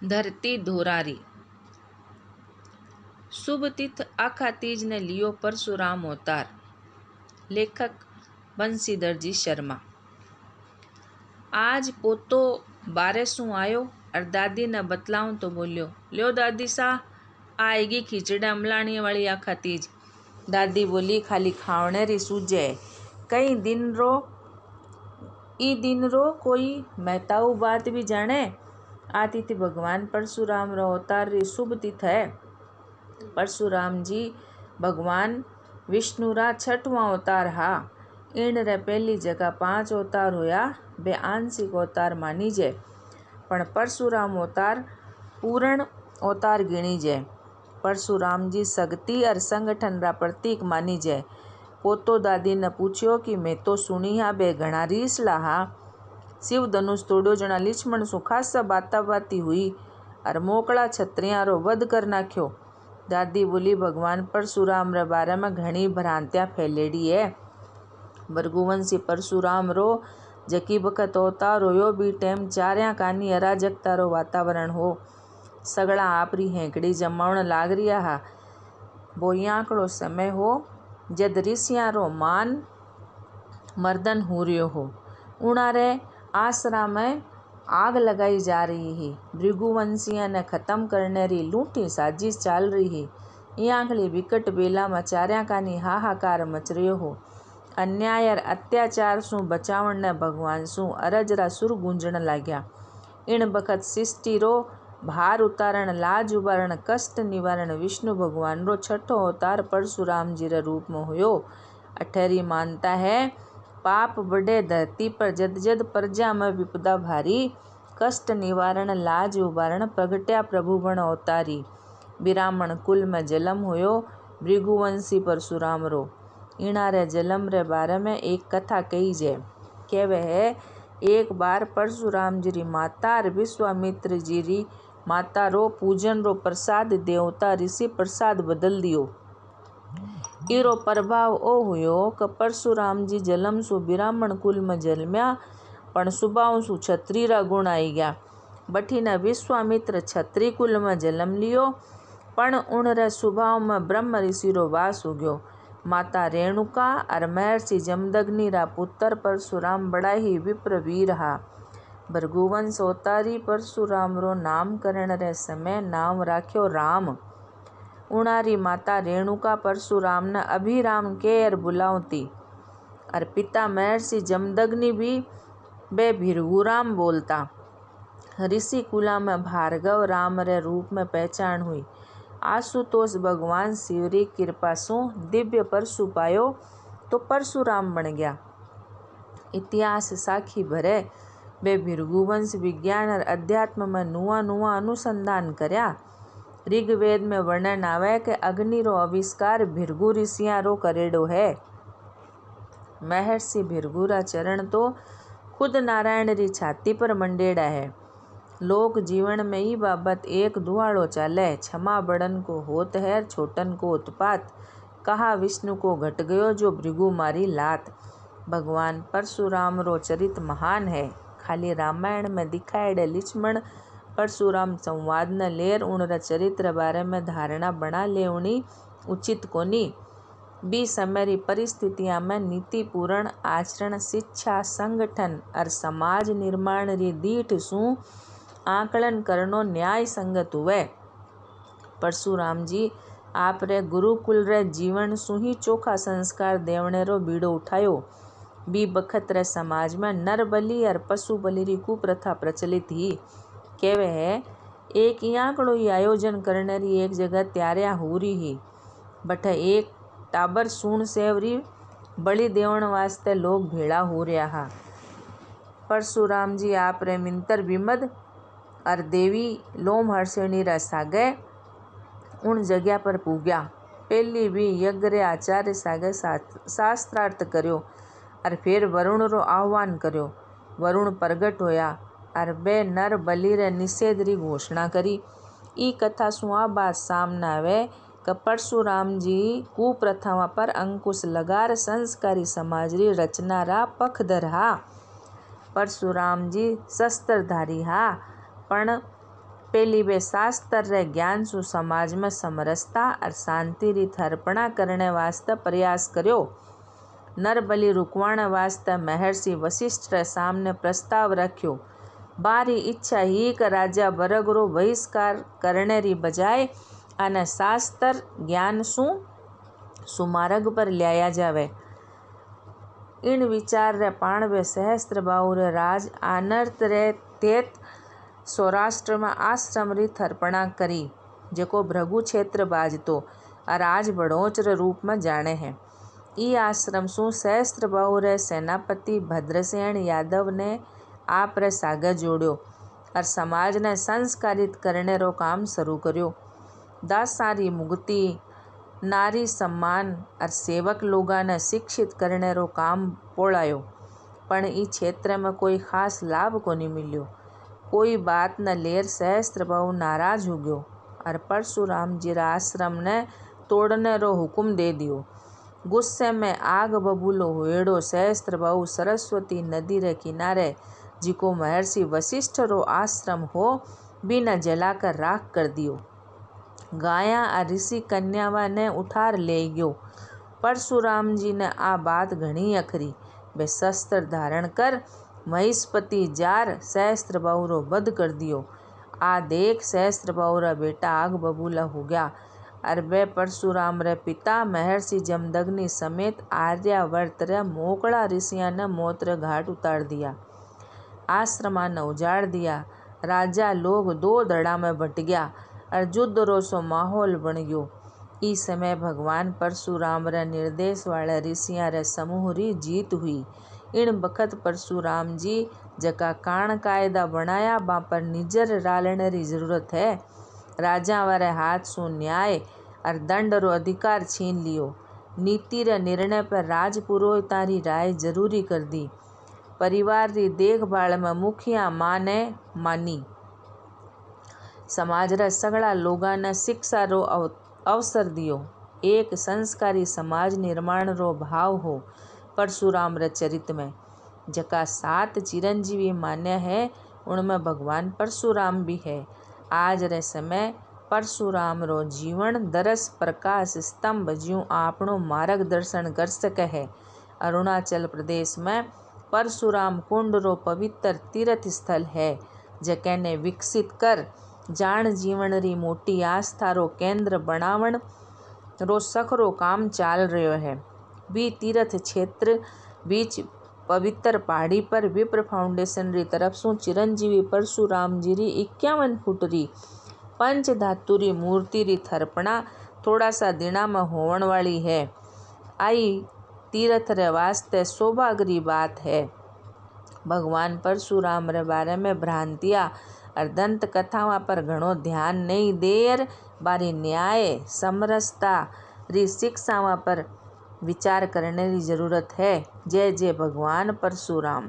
धरती धोरारी। शुभ तिथ आखा तीज ने लियो परशुराम अवतार। लेखक बंसीधर जी शर्मा। आज पोतो बारे सु आयो और दादी ने बतलाऊं तो बोलियो, ल्यो दादी सा आएगी खिचड़ा अमलाणी वाली आखा तीज। दादी बोली, खाली खावने री सूझे, कई दिन रो ई दिन रो कोई महताऊ बात भी जाने। आ तिथि भगवान परशुराम रो अवतार री शुभ तिथ है। परशुराम जी भगवान विष्णु रा 6वां अवतार हा। इन रे पहली जगह 5 अवतार होया, बे आंशिक अवतार मानी जे, पण परशुराम अवतार पूर्ण अवतार गिणी जे। परशुराम जी शक्ति और संगठन रा प्रतीक मानी जे। पोतो दादी ने पूछ्यो कि मैं तो सुनी हा बे घणा रीसला हा। शिव धनुष तोड़ो जना लक्ष्मण सु खासा बाताबाती हुई और मोकला छत्रियां रो वध कर नाख्यो। दादी बोली, भगवान परशुराम रे बारे में घणी भ्रांतियां फैलेड़ी है। भृगुवंशी परशुराम रो जकी बखत अवतार होयो बी टेम चार्या कानी अराजकता रो वातावरण हो। सगला आपरी हेंकड़ी जमावण लाग रिया हा। बोयांकड़ो समय हो जद ऋषियां रो मान मर्दन हो रियो हो। उणारे आसरा में आग लगाई जा रही है। भृगुवंशियों ने खत्म करने री लूटी साजिश चाल रही है। यांकली विकट बेला में चार्या कानी हाहाकार मच रह्यो हो। अन्याय और अत्याचार सु बचावण ने भगवान सु अरजरा सुर गूंजण लाग्या। इन बखत सृष्टि रो भार उतारण, लाज उबारण, कष्ट निवारण विष्णु भगवान रो 6ठो अवतार परशुराम जी रे रूप में होयो। अठेरी मानता है, पाप बढ़े धरती पर जद जद प्रजा में विपदा भारी, कष्ट निवारण लाज उबारण प्रगट्या प्रभु बण अवतारी। ब्राह्मण कुल में जन्म होयो भृगुवंशी परशुराम रो। इना रे जन्म रे बारे में एक कथा कही जे। केवे है, एक बार परशुराम जी री माता और विश्वामित्र जी री माता रो पूजन रो प्रसाद देवता ऋषि प्रसाद बदल दियो। इरो प्रभाव ओ हुयो कि परशुराम जी जन्म सु ब्राह्मण कुल में जन्म्या, पण स्वभाव सु क्षत्रिय रा गुण आई गया। बठीने विश्वामित्र क्षत्रिय कुल में जन्म लियो, पण उन रे स्वभाव में ब्रह्म ऋषि रो वास हो गयो। माता रेणुका और महर्षि जमदग्नि रा पुत्र परशुराम बड़ा ही विप्र वीर हा। भृगुवंश अवतारी परशुराम रो नामकरण रे समय नाम राख्यो राम। उणारी माता रेणुका परशुराम ने अभिराम केर बुलावती और पिता महर्षि जमदग्नि भी बे भृगुराम बोलता। ऋषि कुला में भार्गव राम रे रूप में पहचान हुई। आशुतोष भगवान शिव री कृपा सु दिव्य परशु पायो तो परशुराम बन गया। इतिहास साखी भरे बे भृगुवंश विज्ञान और अध्यात्म में नुआ नुआ अनुसंधान करया। ऋग्वेद में वर्णन आवे कि अग्नि रो आविष्कार भृगु ऋषियां रो करेडो है। महर्षि भृगु रा चरण तो खुद नारायण री छाती पर मंडेड़ा है। लोक जीवन में ई बाबत एक दुआड़ो चाले, क्षमा बड़न को होत है छोटन को उत्पात। कहा विष्णु को घट गयो जो भृगु मारी लात। भगवान परशुराम रो चरित महान है। खाली रामायण में दिखाएड़े लक्ष्मण परशुराम संवाद न लेर उन रा चरित्र बारे में धारणा बना लेवनी उचित कोनी। बी समय री परिस्थितियां में नीतिपूर्ण आचरण, शिक्षा, संगठन और समाज निर्माण री दीठ सु आकलन करनो न्याय संगत हुए। परशुराम जी आप रे गुरुकुल रे जीवन सु ही चोखा संस्कार देवने रो बीड़ो उठायो। बी बखत रे समाज में नर बलि और पशु बलि री कुप्रथा प्रचलित ही। केवे है, एक यांकड़ो ही आयोजन करने री एक जगह त्यारिया हो रही ही। बठे एक टाबर सूण सेवरी बलि देवण वास्ते लोग भेड़ा हो रहा हा। परशुराम जी आप रे मिंतर विमद और देवी लोम हर्षिणी रा सागे उन जगह पर पूग्या। पहली भी यज्ञ रे आचार्य सागे शास्त्रार्थ कर्यो और फिर वरुण रो आह्वान कर्यो। वरुण प्रगट होया और बे नर बलि रे निषेध री घोषणा करी। ई कथा सु आ बात सामने आवे कि परशुराम जी कुप्रथावां पर अंकुश लगार संस्कारी समाज री रचना रा पखधर हा। परशुराम जी शस्त्रधारी हा, पण अपेली वे शास्त्र रे ज्ञान सु समाज में समरसता और शांति री थर्पणा करने वास्ते प्रयास कर्यो। नरबली रुकवाने वास्ते महर्षि वशिष्ठ रे सामने प्रस्ताव रख्यो। बारी इच्छा ही कि राजा बरगरो बहिष्कार करने री बजाय आने शास्त्र ज्ञान सुमार्ग पर लिया जावे। इन विचार रे पाणवे सहस्त्रबाहु रे राज आनर्त रे तेत सौराष्ट्र में आश्रम री थर्पणा करी, जेको भृगु क्षेत्र बाजतो और आज बड़ोच रे रूप में जाने है। ई आश्रम सु सहस्त्रबाहु रे सेनापति भद्रसेन यादव ने आप रे सागे जोड़्यो और समाज ने संस्कारित करने रो काम शुरू कर्यो। दासारी मुक्ति, नारी सम्मान और सेवक लोगा ने शिक्षित करने रो काम पोड़ायो, पण ई क्षेत्र में कोई खास लाभ कोनी मिल्यो। कोई बात न लेर सहस्त्रबाहु नाराज हो गयो और परशुराम जी रा आश्रम ने तोड़ने रो हुक्म दे दियो। गुस्से में आग बबूलो हुएड़ो सहस्त्रबाहु सरस्वती नदी रे किनारे, जिको महर्षि वशिष्ठ रो आश्रम हो, बिना जलाकर राख कर दियो। गाया और ऋषि कन्यावा ने उठार ले गयो। परशुराम जी ने आ बात घणी अखरी। वे शस्त्र धारण कर महिष्पति जार सहस्त्रबाहु रो वध कर दियो। आ देख सहस्त्रबाहु रा बेटा आग बबूला हो गया और वे परशुराम रे पिता महर्षि जमदग्नि समेत आर्यावर्त रे मोकड़ा ऋषिया ने मौत रे घाट उतार दिया। आश्रमा ने उजाड़ दिया। राजा लोग दो धड़ा में बट गया और युद्ध रो सो माहौल बन गयो। इस समय भगवान परशुराम रे निर्देश वाले ऋषिया रे समूह री जीत हुई। इन बखत परशुराम जी जका कान कायदा बनाया बा पर निजर डालने री जरूरत है। राजा वारे हाथ सु न्याय और दंड रो अधिकार छीन लियो। नीति रे निर्णय पर राजपुरोहिता री राय जरूरी कर दी। परिवार री देखभाल में मुखिया मां ने मानी। समाज रे सगळा लोगा ने शिक्षा रो अवसर दियो। एक संस्कारी समाज निर्माण रो भाव हो परशुराम रे चरित में। जका 7 चिरंजीवी मान्य है, उनमें भगवान परशुराम भी है। आज रे समय परशुराम रो जीवन दरस प्रकाश स्तंभ ज्यों आपनो मार्गदर्शन कर सके है। अरुणाचल प्रदेश में परशुराम कुंड रो पवित्र तीर्थ स्थल है, जके ने विकसित कर जान जीवन री मोटी आस्था रो केंद्र बनावण रो सखरो काम चाल रह्यो है। बी तीर्थ क्षेत्र बीच पवित्र पहाड़ी पर विप्र फाउंडेशन री तरफ सु चिरंजीवी परशुराम जी री 51 फुट री पंच धातु री मूर्ति री थर्पणा थोड़ा सा दिना में होवन वाली है। आई तीर्थ रे वास्ते सौभाग्य री बात है। भगवान परशुराम रे बारे में भ्रांतियां और दंत कथावां पर घणो ध्यान नहीं देर बारी न्याय समरसता री शिक्षावां पर विचार करने की जरूरत है। जय जय भगवान परशुराम।